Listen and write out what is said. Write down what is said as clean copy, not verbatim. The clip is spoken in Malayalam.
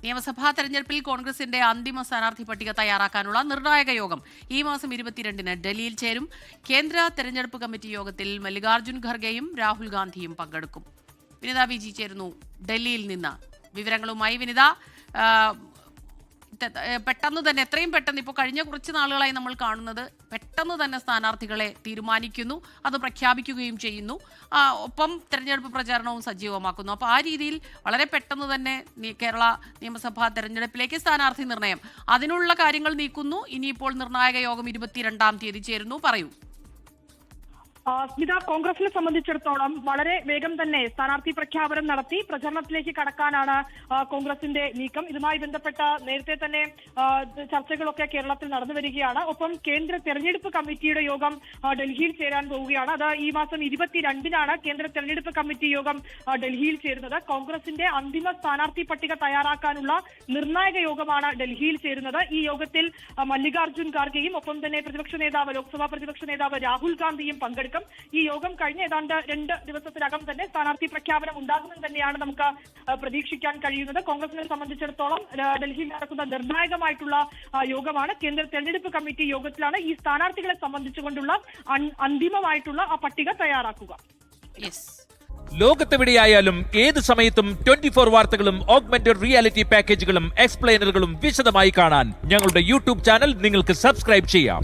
നിയമസഭാ തെരഞ്ഞെടുപ്പിൽ കോൺഗ്രസിന്റെ അന്തിമ സ്ഥാനാർത്ഥി പട്ടിക തയ്യാറാക്കാനുള്ള നിർണായക യോഗം ഈ മാസം 22-ന് ഡൽഹിയിൽ ചേരും. കേന്ദ്ര തെരഞ്ഞെടുപ്പ് കമ്മിറ്റി യോഗത്തിൽ മല്ലികാർജ്ജുൻ ഖർഗെയും രാഹുൽ ഗാന്ധിയും പങ്കെടുക്കും. വിനിത വിജി ചേരുന്നു ഡൽഹിയിൽ നിന്ന് വിവരങ്ങളുമായി. വിനിത, പെട്ടെന്ന് തന്നെ എത്രയും പെട്ടെന്ന് ഇപ്പോൾ കഴിഞ്ഞ കുറച്ച് നാളുകളായി നമ്മൾ കാണുന്നത് പെട്ടെന്ന് തന്നെ സ്ഥാനാർത്ഥികളെ തീരുമാനിക്കുന്നു, അത് പ്രഖ്യാപിക്കുകയും ചെയ്യുന്നു, ഒപ്പം തെരഞ്ഞെടുപ്പ് പ്രചാരണവും സജീവമാക്കുന്നു. അപ്പോൾ ആ രീതിയിൽ വളരെ പെട്ടെന്ന് തന്നെ കേരള നിയമസഭാ തെരഞ്ഞെടുപ്പിലേക്ക് സ്ഥാനാർത്ഥി നിർണയം, അതിനുള്ള കാര്യങ്ങൾ നീക്കുന്നു. ഇനിയിപ്പോൾ നിർണായക യോഗം 22-ാം തീയതി ചേരുന്നു. പറയൂ. സ്മിത, കോൺഗ്രസിനെ സംബന്ധിച്ചിടത്തോളം വളരെ വേഗം തന്നെ സ്ഥാനാർത്ഥി പ്രഖ്യാപനം നടത്തി പ്രചരണത്തിലേക്ക് കടക്കാനാണ് കോൺഗ്രസിന്റെ നീക്കം. ഇതുമായി ബന്ധപ്പെട്ട നേരത്തെ തന്നെ ചർച്ചകളൊക്കെ കേരളത്തിൽ നടന്നു വരികയാണ്. ഒപ്പം കേന്ദ്ര തെരഞ്ഞെടുപ്പ് കമ്മിറ്റിയുടെ യോഗം ഡൽഹിയിൽ ചേരാൻ പോവുകയാണ്. അത് ഈ മാസം 22-നാണ് കേന്ദ്ര തെരഞ്ഞെടുപ്പ് കമ്മിറ്റി യോഗം ഡൽഹിയിൽ ചേരുന്നത്. കോൺഗ്രസിന്റെ അന്തിമ സ്ഥാനാർത്ഥി പട്ടിക തയ്യാറാക്കാനുള്ള നിർണായക യോഗമാണ് ഡൽഹിയിൽ ചേരുന്നത്. ഈ യോഗത്തിൽ മല്ലികാർജ്ജുൻ ഖാർഗെയും ഒപ്പം തന്നെ ലോക്സഭാ പ്രതിപക്ഷ നേതാവ് രാഹുൽ ഗാന്ധിയും പങ്കെടുക്കും. ഈ യോഗം കഴിഞ്ഞ് ഏതാണ്ട് 2 ദിവസത്തിനകം തന്നെ സ്ഥാനാർത്ഥി പ്രഖ്യാപനം ഉണ്ടാകുമെന്ന് തന്നെയാണ് നമുക്ക് പ്രതീക്ഷിക്കാൻ കഴിയുന്നത്. കോൺഗ്രസിനെ സംബന്ധിച്ചിടത്തോളം ഡൽഹിയിൽ നടക്കുന്ന നിർണായകമായിട്ടുള്ള യോഗമാണ്. കേന്ദ്ര തെരഞ്ഞെടുപ്പ് കമ്മിറ്റി യോഗത്തിലാണ് ഈ സ്ഥാനാർത്ഥികളെ സംബന്ധിച്ചുകൊണ്ടുള്ള അന്തിമമായിട്ടുള്ള ആ പട്ടിക തയ്യാറാക്കുക. ലോകത്തെവിടെയായാലും ഏത് സമയത്തും 24 വാർത്തകളും ഓഗ്മെന്റഡ് റിയാലിറ്റി പാക്കേജുകളും എക്സ്പ്ലെയിനറുകളും വിശദമായി കാണാൻ ഞങ്ങളുടെ യൂട്യൂബ് ചാനൽ നിങ്ങൾക്ക് സബ്സ്ക്രൈബ് ചെയ്യാം.